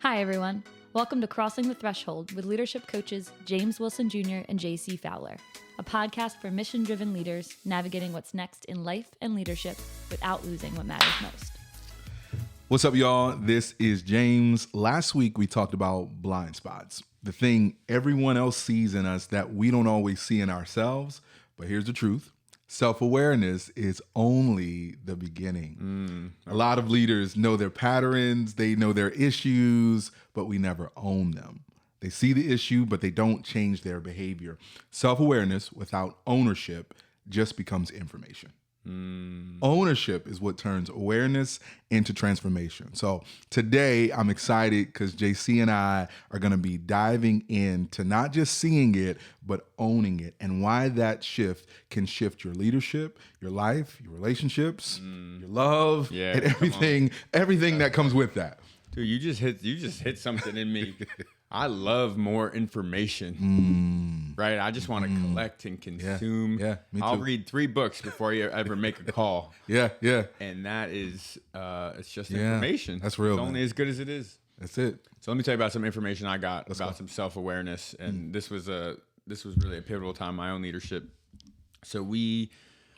Hi, everyone. Welcome to Crossing the Threshold with leadership coaches James Wilson Jr. and J.C. Fowler, a podcast for mission-driven leaders navigating what's next in life and leadership without losing what matters most. What's up, y'all? This is James. Last week, we talked about blind spots, the thing everyone else sees in us that we don't always see in ourselves. But here's the truth. Self-awareness is only the beginning. A lot of leaders know their patterns, they know their issues, but we never own them. They see the issue, but they don't change their behavior. Self-awareness without ownership just becomes information. Ownership is what turns awareness into transformation. So today I'm excited because JC and I are going to be diving into not just seeing it, but owning it, and why that shift can shift your leadership, your life, your relationships, your love, and everything that comes with that. Dude, you just hit something in me. I love more information, right? I just want to collect and consume. Yeah, me too. I'll read 3 books before you ever make a call. Yeah. And that is, it's just information. That's real, It's only man. as good as it is. That's it. So let me tell you about some information I got about some self-awareness. And this was really a pivotal time in my own leadership. So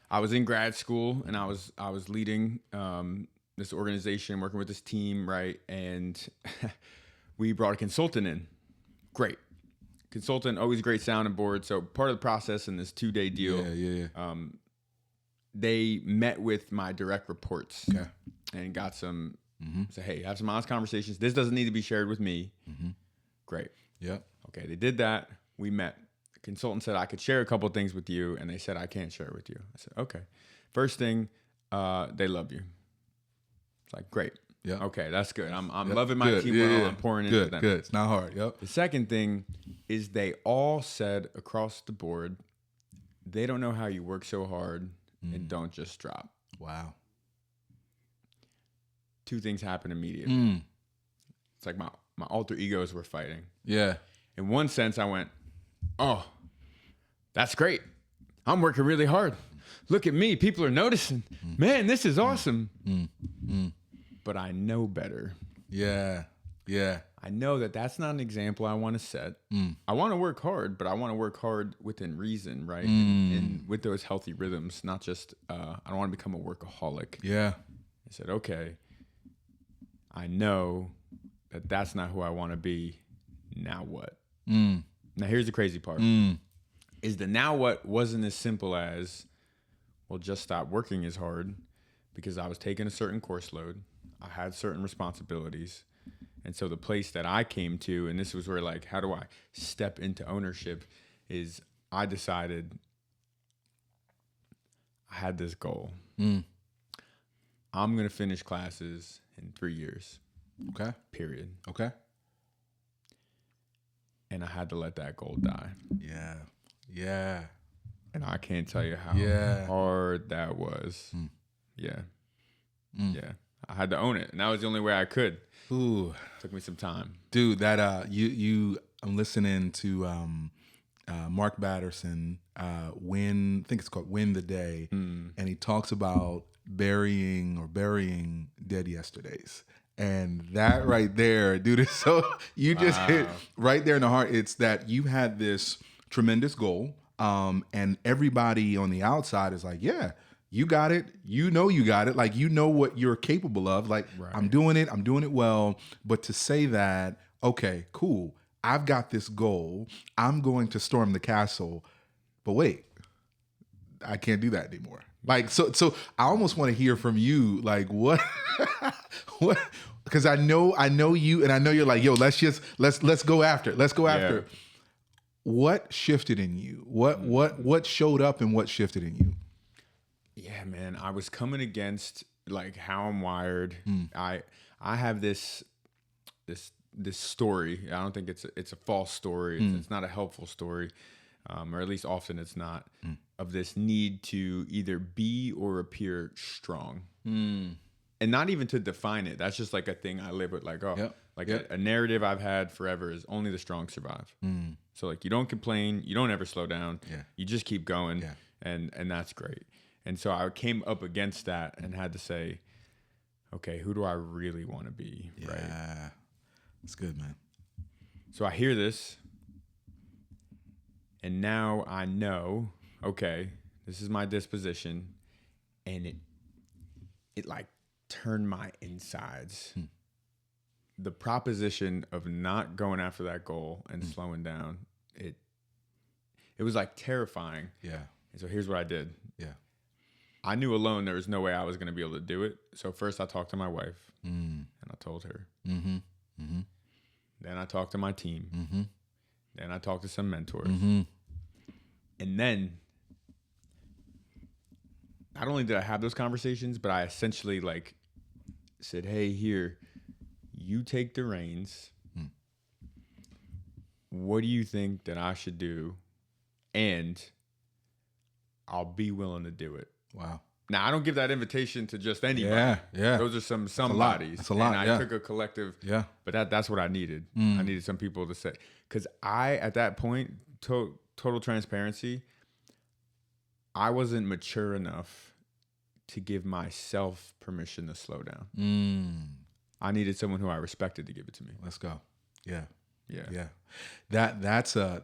I was in grad school and I was leading this organization, working with this team, right? And we brought a consultant in. Great. Consultant, always great sounding board. So part of the process in this 2-day deal, they met with my direct reports and got some, say, hey, have some honest conversations. This doesn't need to be shared with me. Great. Yep. Okay, they did that. We met. The consultant said, I could share a couple of things with you. And they said, I can't share it with you. I said, okay. First thing, they love you. It's like, great. Yeah. Okay, that's good. I'm loving my team well. I'm pouring into them. Good. It's not hard. Yep. The second thing is they all said across the board, they don't know how you work so hard and don't just drop. Wow. 2 things happen immediately. It's like my alter egos were fighting. Yeah. In one sense, I went, oh, that's great. I'm working really hard. Look at me. People are noticing. Man, this is awesome. But I know better. Yeah. I know that that's not an example I want to set. I want to work hard, but I want to work hard within reason, right? And with those healthy rhythms, not just, I don't want to become a workaholic. Yeah. I said, okay, I know that that's not who I want to be. Now what? Now here's the crazy part. Is the now what wasn't as simple as, well, just stop working as hard, because I was taking a certain course load. I had certain responsibilities. And so the place that I came to, and this was where, like, how do I step into ownership, is I decided I had this goal. I'm going to finish classes in 3 years. Okay. Period. Okay. And I had to let that goal die. Yeah. And I can't tell you how hard that was. Yeah. I had to own it. And that was the only way I could. Ooh. Took me some time. Dude, that I'm listening to Mark Batterson, I think it's called Win the Day, and he talks about burying dead yesterdays. And that right there, dude, is so, you just hit right there in the heart. It's that you had this tremendous goal, and everybody on the outside is like, yeah, you got it. You know you got it. Like, you know what you're capable of. Like, right. I'm doing it well. But to say that, okay, cool, I've got this goal. I'm going to storm the castle. But wait, I can't do that anymore. Like, so I almost want to hear from you, like, what, because I know you, and I know you're like, yo, let's go after it. Let's go after it. What shifted in you? What showed up and what shifted in you? Yeah, man, I was coming against, like, how I'm wired. I have this story. I don't think it's a false story. It's not a helpful story, or at least often it's not, of this need to either be or appear strong. And not even to define it. That's just like a thing I live with. Like, a narrative I've had forever is only the strong survive. So, like, you don't complain, you don't ever slow down. You just keep going, and that's great. And so I came up against that and had to say, okay, who do I really want to be? Yeah. Right. It's good, man. So I hear this, and now I know, okay, this is my disposition, and it like turned my insides. The proposition of not going after that goal and slowing down, it was like terrifying. Yeah. And so here's what I did. Yeah. I knew alone there was no way I was going to be able to do it. So first I talked to my wife, and I told her. Mm-hmm. Mm-hmm. Then I talked to my team. Mm-hmm. Then I talked to some mentors. Mm-hmm. And then not only did I have those conversations, but I essentially like said, hey, here, you take the reins. What do you think that I should do? And I'll be willing to do it. Wow. Now, I don't give that invitation to just anybody. Yeah. Those are somebodies. That's a lot. And I took a collective. Yeah. But that's what I needed. I needed some people to say. Because at that point, total transparency, I wasn't mature enough to give myself permission to slow down. I needed someone who I respected to give it to me. Let's go. Yeah. Yeah. That's a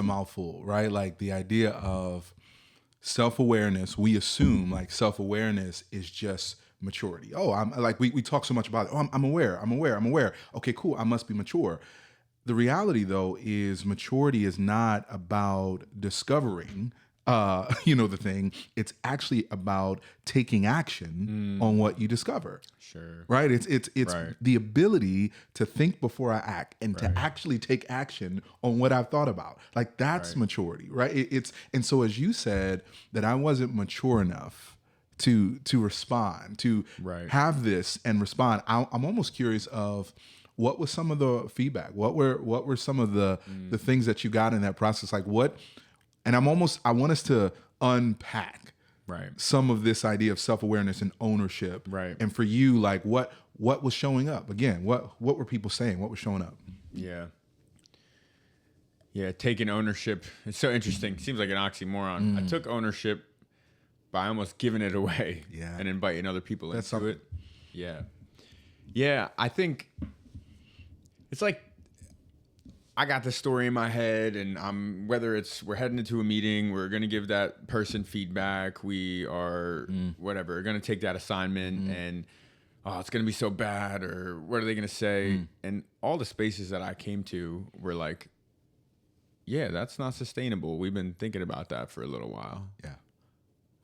mouthful, right? Like the idea of self-awareness, we assume like self-awareness is just maturity. Oh, I'm like, we talk so much about it. Oh, I'm aware. Okay, cool. I must be mature. The reality though is maturity is not about discovering, the thing. It's actually about taking action on what you discover. Sure. Right. It's Right. the ability to think before I act and to actually take action on what I've thought about. Like that's maturity, right? And so as you said that I wasn't mature enough to respond, to have this and respond. I'm almost curious of what was some of the feedback? What were some of the things that you got in that process? Like what? And I want us to unpack some of this idea of self-awareness and ownership. Right. And for you, like what was showing up? Again, what were people saying? What was showing up? Yeah. Yeah, taking ownership. It's so interesting. Seems like an oxymoron. I took ownership by almost giving it away and inviting other people into it. Yeah. Yeah, I think it's like I got the story in my head, and whether we're heading into a meeting, we're going to give that person feedback, we are whatever, going to take that assignment, and it's going to be so bad, or what are they going to say? And all the spaces that I came to were like, yeah, that's not sustainable. We've been thinking about that for a little while. Yeah.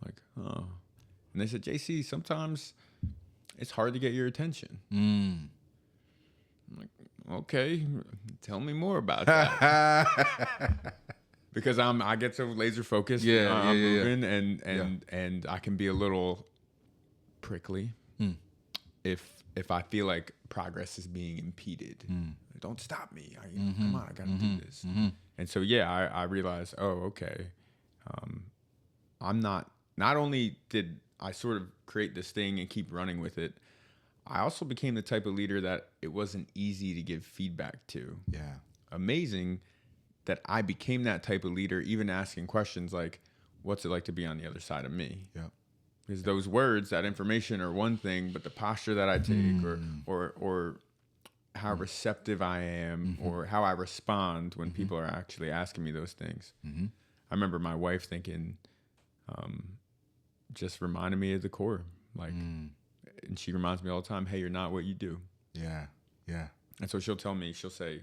Like, oh. And they said, JC, sometimes it's hard to get your attention. I'm like, okay, tell me more about that. Because I get so laser focused. I'm moving, and I can be a little prickly if I feel like progress is being impeded. Don't stop me. Come on, I got to do this. And so I realized, okay, I'm not only did I sort of create this thing and keep running with it, I also became the type of leader that it wasn't easy to give feedback to. Yeah. Amazing that I became that type of leader, even asking questions like, what's it like to be on the other side of me? Yeah. Because those words, that information are one thing, but the posture that I take or how receptive I am or how I respond when people are actually asking me those things. I remember my wife thinking, just reminded me of the core. Like, and she reminds me all the time, hey, you're not what you do. Yeah. Yeah. And so she'll say,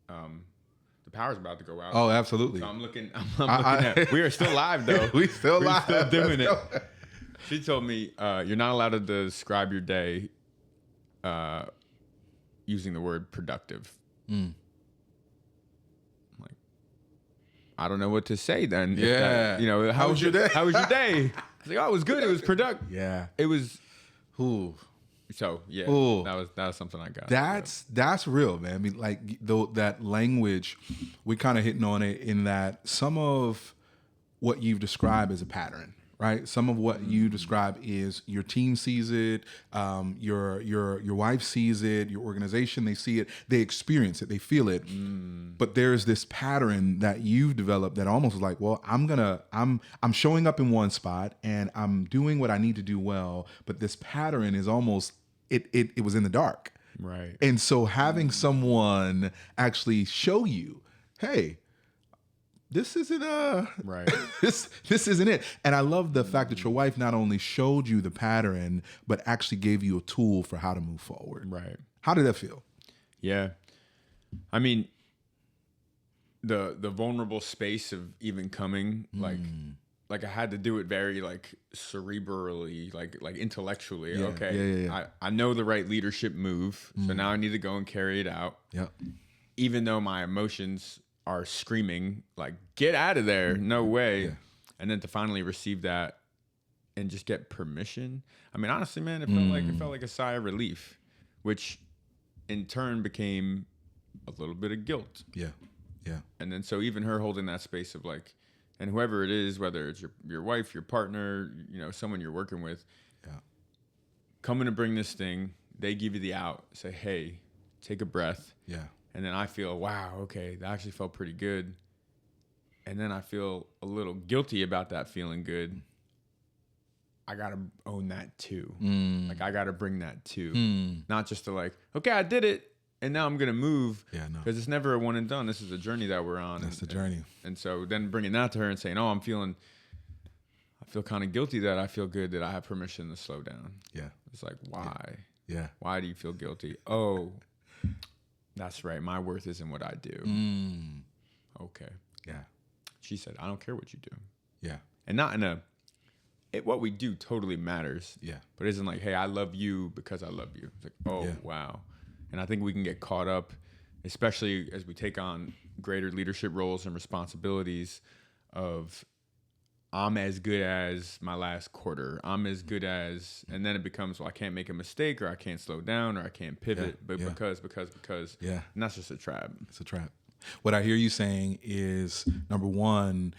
the power's about to go out. Oh, absolutely. So I'm looking at, we are still live though. We're still doing it. She told me, you're not allowed to describe your day using the word productive. I'm like, I don't know what to say then. Yeah. How was your day? How was your day? I was like, oh, it was good. It was productive. Yeah. It was. Ooh. So yeah, Ooh. that was something I got. That's real, man. I mean, like that language, we kind of hitting on it in that some of what you've described as a pattern, right? Some of what you describe is your team sees it, your wife sees it, your organization, they see it, they experience it, they feel it. But there's this pattern that you've developed that almost is like, well, I'm showing up in one spot and I'm doing what I need to do well, but this pattern is almost it was in the dark. Right. And so having someone actually show you, hey, this isn't Right. this isn't it. And I love the fact that your wife not only showed you the pattern, but actually gave you a tool for how to move forward. Right. How did that feel? Yeah. I mean, the vulnerable space of even coming, like I had to do it very like cerebrally, like intellectually. Yeah, Okay. yeah. I know the right leadership move. So now I need to go and carry it out. Yeah. Even though my emotions are screaming, like, get out of there. No way. Yeah. And then to finally receive that and just get permission. I mean, honestly, man, it felt like a sigh of relief, which in turn became a little bit of guilt. Yeah. Yeah. And then so even her holding that space of like, and whoever it is, whether it's your wife, your partner, someone you're working with, coming to bring this thing, they give you the out, say, hey, take a breath. Yeah. And then I feel, wow, okay, that actually felt pretty good. And then I feel a little guilty about that feeling good. I got to own that too. Like, I got to bring that too. Not just to like, okay, I did it, and now I'm going to move. Yeah, no. Because it's never a one and done. This is a journey that we're on. That's the journey. And so then bringing that to her and saying, oh, I feel kind of guilty that I feel good that I have permission to slow down. Yeah. It's like, why? Yeah. Why do you feel guilty? Oh, that's right. My worth isn't what I do. Okay. Yeah. She said, I don't care what you do. Yeah. And not in what we do totally matters. Yeah. But it isn't like, hey, I love you because I love you. It's like, oh, Yeah. wow. And I think we can get caught up, especially as we take on greater leadership roles and responsibilities of, I'm as good as my last quarter. I'm as good as, and then it becomes, well, I can't make a mistake, or I can't slow down, or I can't pivot, but because. Yeah. And that's just a trap. It's a trap. What I hear you saying is, number one,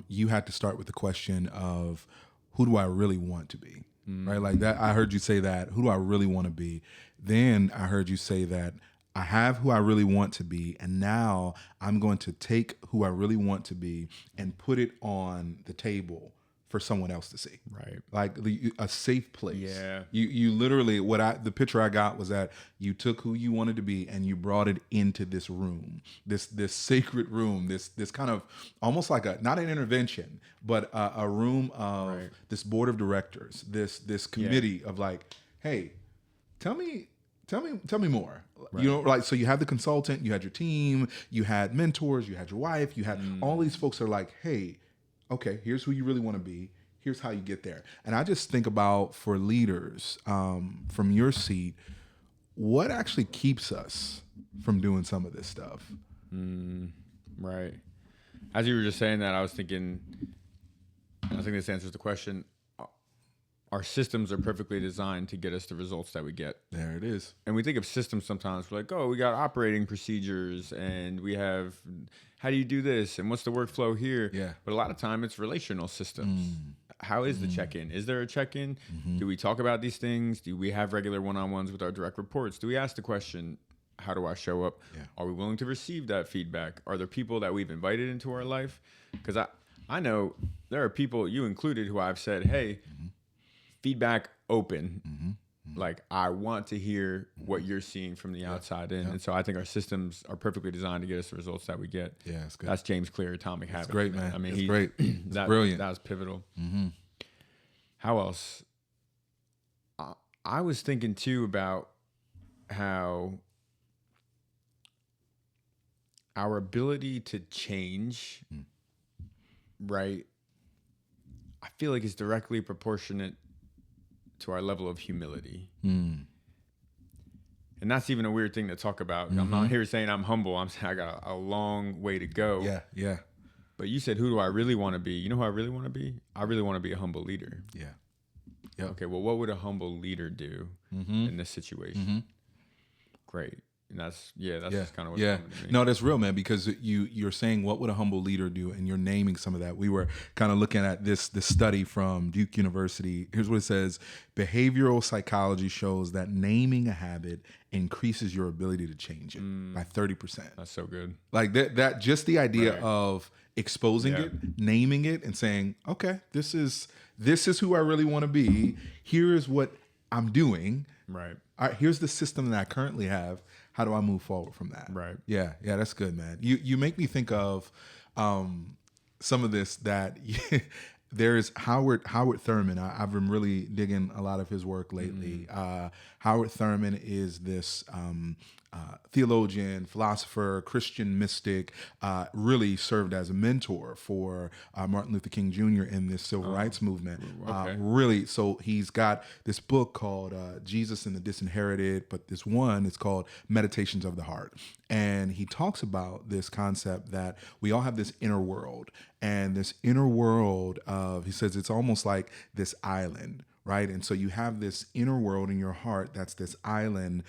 you had to start with the question of, who do I really want to be? Right? Like that. I heard you say that. Who do I really want to be? Then I heard you say that I have who I really want to be, and now I'm going to take who I really want to be and put it on the table for someone else to see. Right. Like a safe place. Yeah. You literally, the picture I got was that you took who you wanted to be and you brought it into this room, this sacred room, this kind of almost like not an intervention, but a room of this board of directors, this committee of like, hey, tell me more. Right. Like, so you have the consultant, you had your team, you had mentors, you had your wife, you had all these folks that are like, hey, okay, here's who you really want to be. Here's how you get there. And I just think about, for leaders, from your seat, what actually keeps us from doing some of this stuff? Right. As you were just saying that, I was thinking this answers the question. Our systems are perfectly designed to get us the results that we get. There it is. And we think of systems sometimes. We're like, oh, we got operating procedures, and we have, how do you do this? And what's the workflow here? Yeah. But a lot of time it's relational systems. How is the check-in? Is there a check-in? Do we talk about these things? Do we have regular one-on-ones with our direct reports? Do we ask the question, how do I show up? Yeah. Are we willing to receive that feedback? Are there people that we've invited into our life? Because I know there are people, you included, who I've said, hey, feedback open. Like, I want to hear what you're seeing from the outside in. And so I think our systems are perfectly designed to get us the results that we get. Yeah, it's good. That's James Clear, Atomic Habits. Great, man. I mean, it's great. It's brilliant. That was pivotal. How else? I was thinking too about how our ability to change, right, I feel like is directly proportionate to our level of humility. And that's even a weird thing to talk about. I'm not here saying I'm humble. I'm saying I got a long way to go. Yeah. But you said, who do I really want to be? You know who I really want to be? I really want to be a humble leader. Yeah. Okay, well, what would a humble leader do in this situation? Great. And that's just kind of what's coming to me. No, that's real, man, because you're saying, what would a humble leader do? And you're naming some of that. We were kind of looking at this study from Duke University. Here's what it says. Behavioral psychology shows that naming a habit increases your ability to change it by 30%. That's so good. Like that just the idea of exposing it, naming it, and saying, okay, this is who I really want to be. Here is what I'm doing. Right. All right, here's the system that I currently have. How do I move forward from that? Right. Yeah, that's good, man. You make me think of some of this that there's Howard Thurman. I've been really digging a lot of his work lately. Howard Thurman is this theologian, philosopher, Christian mystic, really served as a mentor for Martin Luther King Jr. in this civil rights movement. Okay. Really, so he's got this book called Jesus and the Disinherited, but this one is called Meditations of the Heart. And he talks about this concept that we all have this inner world, and this inner world he says it's almost like this island, right? And so you have this inner world in your heart that's this island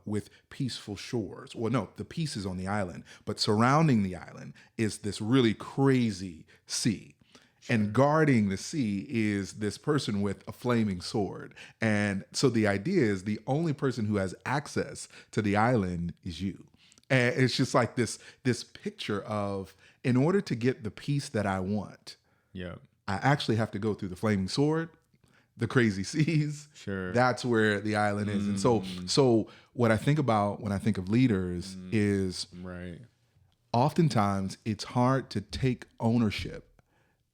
with peaceful shores. Well, no, the peace is on the island, but surrounding the island is this really crazy sea. Sure. And guarding the sea is this person with a flaming sword. And so the idea is the only person who has access to the island is you. And it's just like this picture of, in order to get the peace that I want, I actually have to go through the flaming sword, the crazy seas. Sure. That's where the island is. And so what I think about when I think of leaders is oftentimes it's hard to take ownership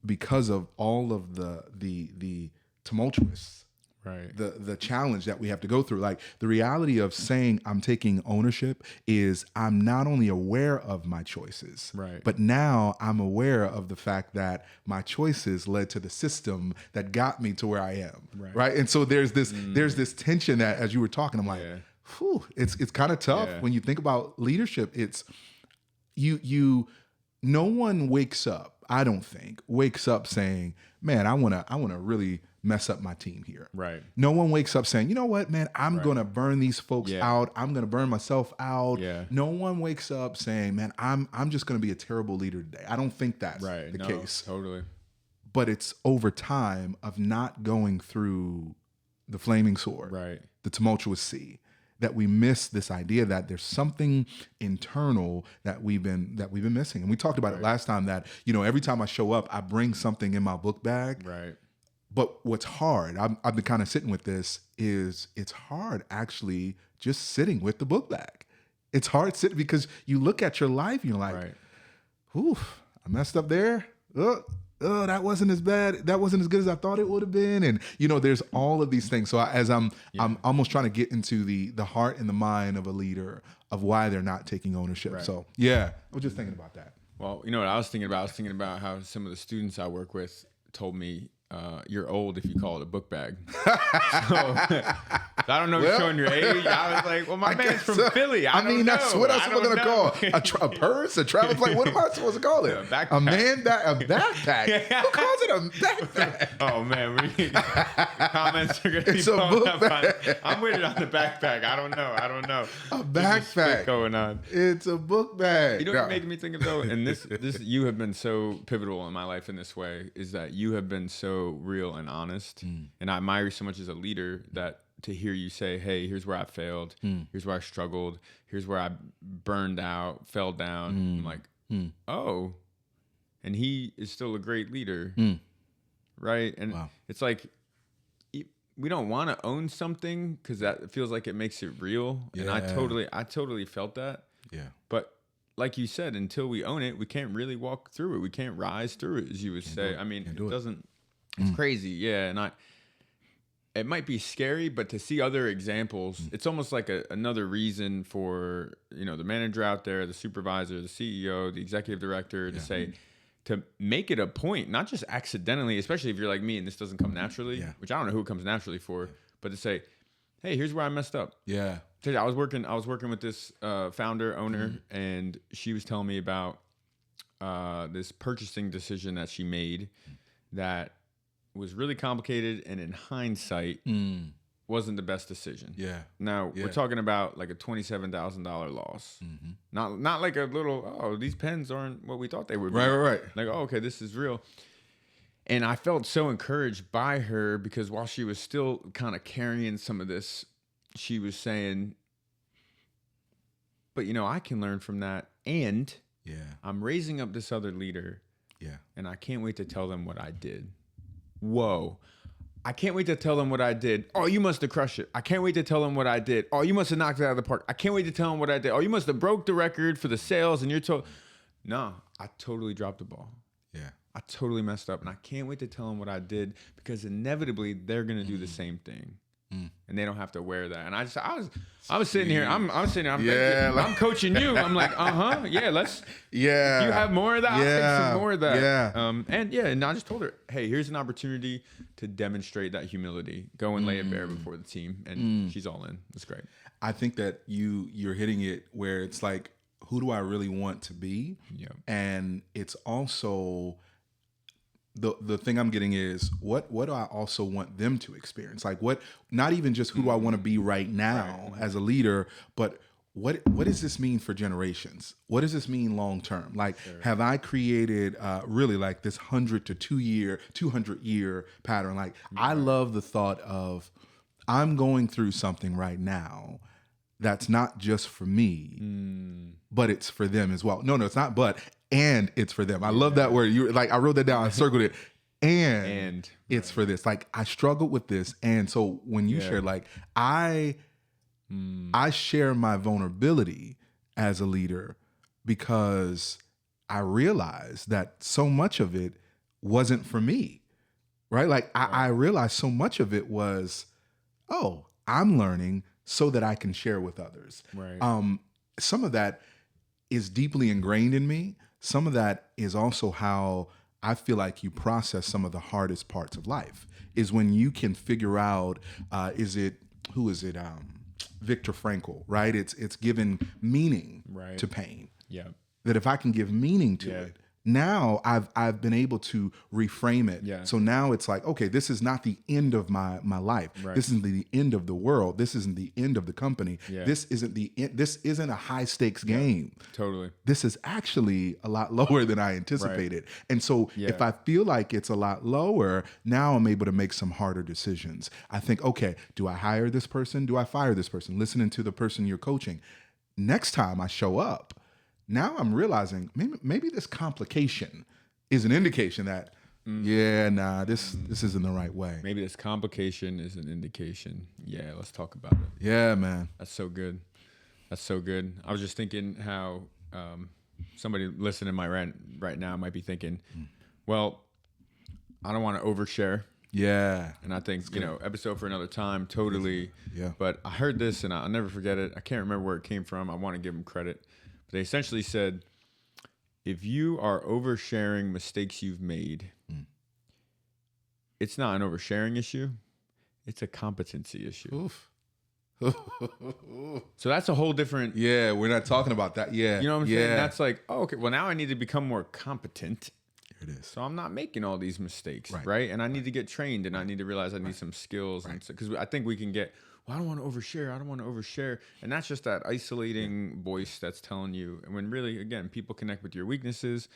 because of all of the tumultuous, the challenge that we have to go through. Like, the reality of saying I'm taking ownership is I'm not only aware of my choices, but now I'm aware of the fact that my choices led to the system that got me to where I am. Right. And so there's this tension that, as you were talking, I'm like, whew, it's kind of tough when you think about leadership. It's you no one wakes up, I don't think, wakes up saying, man, I wanna really mess up my team here. Right. No one wakes up saying, you know what, man, I'm gonna burn these folks out. I'm gonna burn myself out. Yeah. No one wakes up saying, man, I'm just gonna be a terrible leader today. I don't think that's the case. Totally. But it's over time of not going through the flaming sword, the tumultuous sea, that we miss this idea that there's something internal that we've been missing. And we talked about it last time, that, you know, every time I show up, I bring something in my book bag. Right. But what's hard, I've been kind of sitting with this, is it's hard actually just sitting with the book bag. It's hard sitting because you look at your life and you're like, oof, I messed up there. Oh, that wasn't as bad. That wasn't as good as I thought it would have been. And, you know, there's all of these things. So I'm almost trying to get into the heart and the mind of a leader, of why they're not taking ownership. So, I was just thinking about that. Well, you know what I was thinking about? I was thinking about how some of the students I work with told me, you're old if you call it a book bag. So I don't know if you're showing your age. I was like, well, my man's from Philly. I mean, that's what else am I going to call a purse, a travel plate? What am I supposed to call it? A backpack. A backpack. Who calls it a backpack? Oh man, comments are going to be blown up on it. I'm with it on the backpack. I don't know. A backpack going on. It's a book bag. You know what you're making me think of, though, and this you have been so pivotal in my life in this way, is that you have been so real and honest, and I admire you so much as a leader, that to hear you say, hey, here's where I failed, here's where I struggled, here's where I burned out, fell down. I'm like, oh, and he is still a great leader, right? And it's like, we don't want to own something because that feels like it makes it real, and I totally felt that. But like you said, until we own it, we can't really walk through it. We can't rise through it, as you would say. I mean, it doesn't. It's crazy, and it might be scary, but to see other examples, it's almost like another reason for, you know, the manager out there, the supervisor, the CEO, the executive director, to say, to make it a point, not just accidentally, especially if you're like me and this doesn't come naturally, which I don't know who it comes naturally for, but to say, hey, here's where I messed up. I was working with this founder, owner, and she was telling me about this purchasing decision that she made that was really complicated, and in hindsight wasn't the best decision. Now we're talking about like a $27,000 loss. Not like a little, these pens aren't what we thought they would be. Right. Like, okay, this is real. And I felt so encouraged by her, because while she was still kind of carrying some of this, she was saying, but, you know, I can learn from that, and I'm raising up this other leader, and I can't wait to tell them what I did. Whoa. I can't wait to tell them what I did. Oh, you must have crushed it. I can't wait to tell them what I did. Oh, you must have knocked it out of the park. I can't wait to tell them what I did. Oh, you must have broke the record for the sales and you're told. No, I totally dropped the ball. Yeah. I totally messed up. And I can't wait to tell them what I did because inevitably they're going to do the same thing. And they don't have to wear that. And I was sitting here. I'm sitting here. I'm coaching you. I'm like, yeah, let's. Yeah. You have more of that. I'll take some more of that. Yeah. And I just told her, hey, here's an opportunity to demonstrate that humility. Go and lay it bare before the team, and she's all in. It's great. I think that you're hitting it where it's like, who do I really want to be? Yeah. And it's also. The thing I'm getting is what do I also want them to experience? Like not even just who do I want to be right now as a leader, but what does this mean for generations? What does this mean long term? Like, have I created really like this 100 to 200 year pattern? Like, I love the thought of I'm going through something right now that's not just for me, but it's for them as well. No, it's not but. And it's for them. I love that word. You like I wrote that down. I circled it. And it's for this. Like I struggled with this. And so when you shared, like I share my vulnerability as a leader because I realized that so much of it wasn't for me. Right? Like I realized so much of it was, I'm learning so that I can share with others. Right. Some of that is deeply ingrained in me. Some of that is also how I feel like you process some of the hardest parts of life is when you can figure out, who is it? Viktor Frankl, right? It's given meaning to pain. Yeah. That if I can give meaning to it, now I've been able to reframe it. Yeah. So now it's like, okay, this is not the end of my life. Right. This isn't the end of the world. This isn't the end of the company. Yeah. This isn't a high stakes game. Totally. This is actually a lot lower than I anticipated. Right. And so if I feel like it's a lot lower, now I'm able to make some harder decisions. I think, okay, do I hire this person? Do I fire this person? Listening to the person you're coaching. Next time I show up, now I'm realizing maybe this complication is an indication that, this isn't the right way. Maybe this complication is an indication. Yeah, let's talk about it. Yeah, man. That's so good. That's so good. I was just thinking how somebody listening right now might be thinking, well, I don't want to overshare. Yeah. And I think, episode for another time, totally. Yeah. But I heard this and I'll never forget it. I can't remember where it came from. I want to give them credit. But they essentially said, if you are oversharing mistakes you've made, it's not an oversharing issue. It's a competency issue. Oof. So that's a whole different. Yeah, we're not talking about that. Yeah. You know what I'm saying? That's like, okay, well, now I need to become more competent. Here it is. So I'm not making all these mistakes, right? And I need to get trained and I need to realize I need some skills. Because I think we can get, well, I don't want to overshare. I don't want to overshare. And that's just that isolating voice that's telling you. And when really, again, people connect with your weaknesses,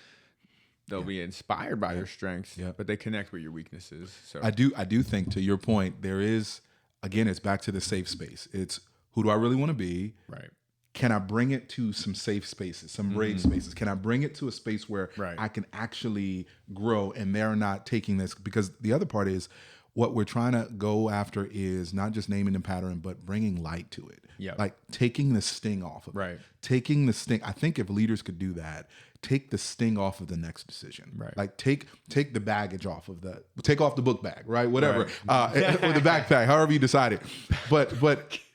they'll be inspired by your strengths, but they connect with your weaknesses. So I do think, to your point, there is, again, it's back to the safe space. It's who do I really want to be? Right. Can I bring it to some safe spaces, some brave spaces? Can I bring it to a space where I can actually grow and they're not taking this? Because the other part is what we're trying to go after is not just naming the pattern, but bringing light to it. Yeah. Like taking the sting off of it. Taking the sting. I think if leaders could do that, take the sting off of the next decision. Right. Like take the baggage off of take off the book bag, right? Whatever. Right. Or the backpack, however you decide it. But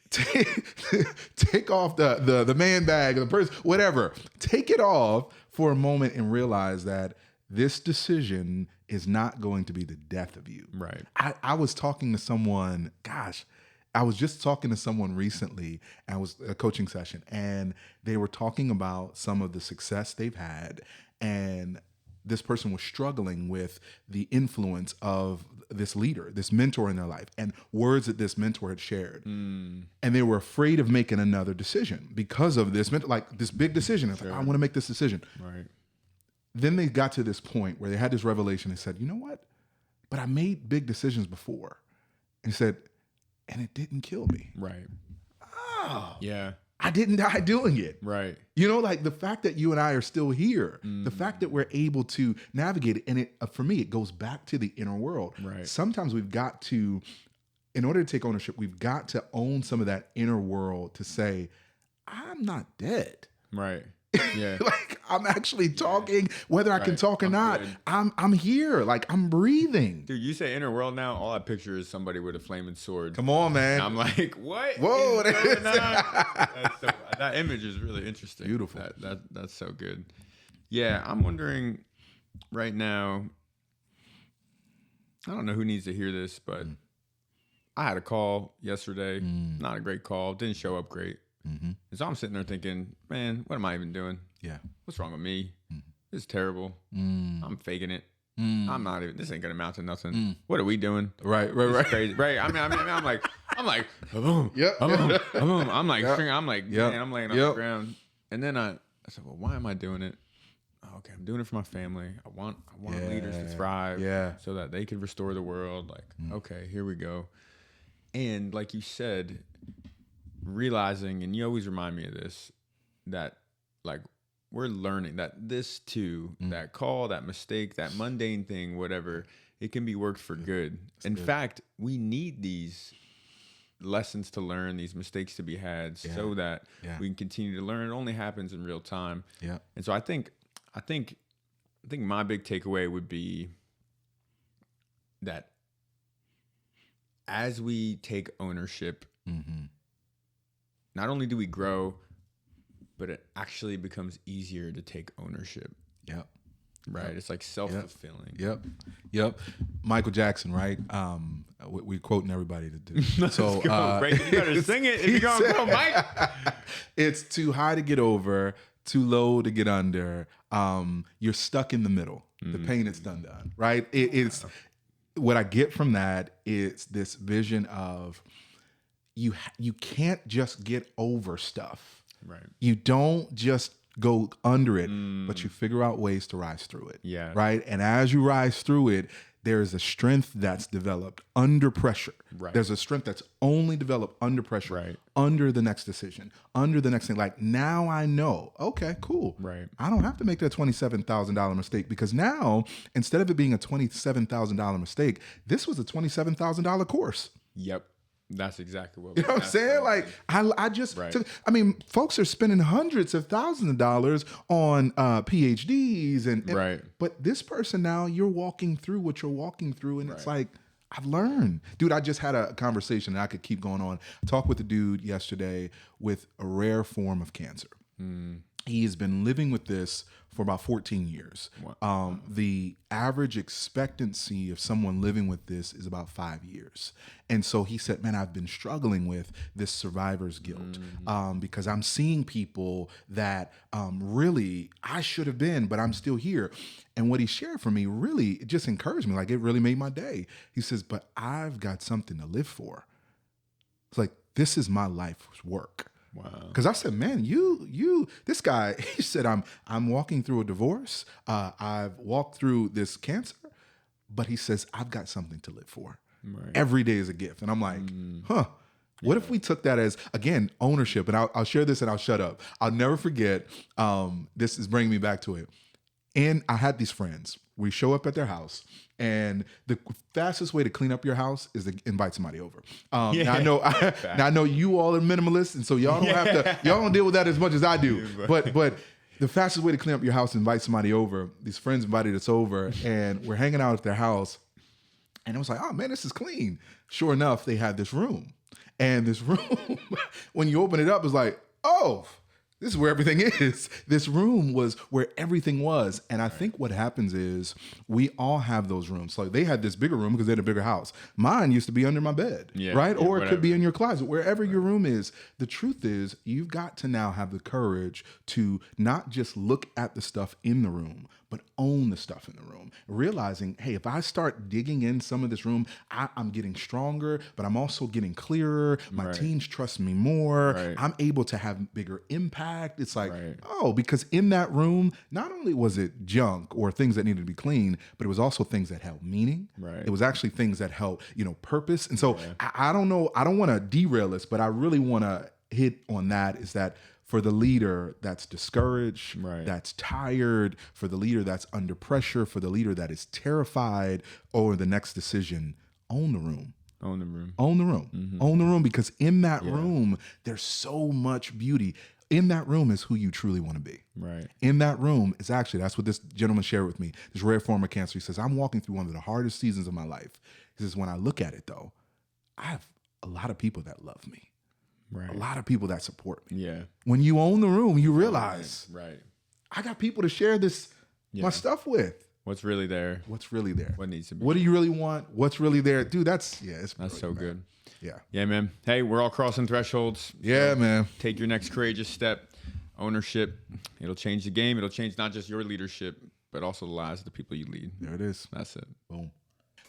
take off the man bag, the purse, whatever. Take it off for a moment and realize that this decision is not going to be the death of you. Right. I was talking to someone, I was just talking to someone recently, and it was a coaching session, and they were talking about some of the success they've had, and this person was struggling with the influence of this leader, this mentor in their life, and words that this mentor had shared. And they were afraid of making another decision because of this, like this big decision. It's like, I want to make this decision. Right. Then they got to this point where they had this revelation and said, you know what? But I made big decisions before. And he said, and it didn't kill me. Right. Oh. Yeah. I didn't die doing it. Right. Like the fact that you and I are still here, the fact that we're able to navigate it. And for me, it goes back to the inner world. Right. Sometimes we've got to, in order to take ownership, we've got to own some of that inner world to say, I'm not dead. Right. Yeah. Like I'm actually talking, whether I can talk or I'm not. good. I'm here. Like I'm breathing. Dude, you say inner world now, all I picture is somebody with a flaming sword. Come on, man. And I'm like, what? Whoa, is going on? That image is really interesting. Beautiful. That's so good. Yeah, I'm wondering right now, I don't know who needs to hear this, but I had a call yesterday. Not a great call. Didn't show up great. And so I'm sitting there thinking, man, what am I even doing? Yeah. What's wrong with me? This is terrible. I'm faking it. I'm not even. This ain't gonna amount to nothing. What are we doing? Right. Crazy, right? I'm like, boom. Yep. I'm like, Yep. man, I'm laying on the ground. And then I said, well, why am I doing it? Oh, okay, I'm doing it for my family. I want leaders to thrive, so that they can restore the world. Like, okay, here we go. And like you said, realizing, and you always remind me of this, that like we're learning that this too, that call, that mistake, that mundane thing, whatever, it can be worked for good. In fact, we need these lessons to learn, these mistakes to be had, so that we can continue to learn. It only happens in real time. Yeah. And so I think my big takeaway would be that as we take ownership, not only do we grow, but it actually becomes easier to take ownership. Yep. Right. It's like self-fulfilling. Yep. Michael Jackson, right? We're quoting everybody to do. So you better sing it if you're going to go, Mike. It's too high to get over, too low to get under. You're stuck in the middle. The pain is done, right? It's what I get from that is this vision of you can't just get over stuff. Right. You don't just go under it, but you figure out ways to rise through it. Yeah. Right. And as you rise through it, there's a strength that's developed under pressure. Right. There's a strength that's only developed under pressure. Right. Under the next decision, under the next thing. Like now I know, okay, cool. Right. I don't have to make that $27,000 mistake because now instead of it being a $27,000 mistake, this was a $27,000 course. Yep. That's exactly what you know what I'm saying. Like I just took, folks are spending hundreds of thousands of dollars on PhDs and right. But this person now, you're walking through what you're walking through, and it's like I've learned, dude. I just had a conversation, and I could keep going on. I talked with a dude yesterday with a rare form of cancer. He has been living with this for about 14 years. Wow. The average expectancy of someone living with this is about 5 years. And so he said, man, I've been struggling with this survivor's guilt because I'm seeing people that really I should have been, but I'm still here. And what he shared for me really, it just encouraged me. Like it really made my day. He says, but I've got something to live for. It's like, this is my life's work. Wow. Because I said, man, this guy, he said, I'm walking through a divorce. I've walked through this cancer, but he says, I've got something to live for. Right. Every day is a gift. And I'm like, what if we took that as, again, ownership? And I'll share this and I'll shut up. I'll never forget, this is bringing me back to it. And I had these friends. We show up at their house, and the fastest way to clean up your house is to invite somebody over. Now I know you all are minimalists, and so y'all don't have to. Y'all don't deal with that as much as I do. But the fastest way to clean up your house is invite somebody over. These friends invited us over, and we're hanging out at their house, and I was like, "Oh man, this is clean." Sure enough, they had this room, and this room, when you open it up, is like, "Oh." This is where everything is. This room was where everything was. And I think what happens is we all have those rooms. So they had this bigger room because they had a bigger house. Mine used to be under my bed, right? Or it could be in your closet, wherever your room is. The truth is you've got to now have the courage to not just look at the stuff in the room, but own the stuff in the room. Realizing, hey, if I start digging in some of this room, I'm getting stronger, but I'm also getting clearer. My teams trust me more. I'm able to have bigger impact. It's like, because in that room, not only was it junk or things that needed to be clean, but it was also things that held meaning. Right. It was actually things that held, purpose. And so I don't know, I don't want to derail this, but I really want to hit on that is that for the leader that's discouraged, Right. that's tired, for the leader that's under pressure, for the leader that is terrified over the next decision, own the room. Own the room. Own the room. Own the room, because in that room, there's so much beauty. In that room is who you truly want to be. Right. In that room is actually, that's what this gentleman shared with me, this rare form of cancer. He says, I'm walking through one of the hardest seasons of my life. He says, when I look at it though, I have a lot of people that love me. Right. A lot of people that support me. Yeah. When you own the room, you realize, Right. I got people to share this, my stuff with. What's really there? What's really there? What needs to be? What do you really want? What's really there? Dude, it's That's so good. Yeah. Yeah, man. Hey, we're all crossing thresholds. Yeah, man. Take your next courageous step. Ownership. It'll change the game. It'll change not just your leadership, but also the lives of the people you lead. There it is. That's it. Boom.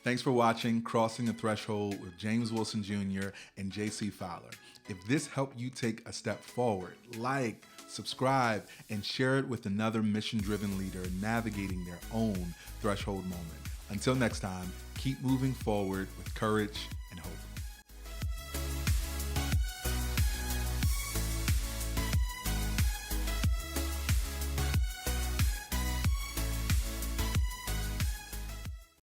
Thanks for watching Crossing the Threshold with James Wilson Jr. and JC Fowler. If this helped you take a step forward, like, subscribe, and share it with another mission-driven leader navigating their own threshold moment. Until next time, keep moving forward with courage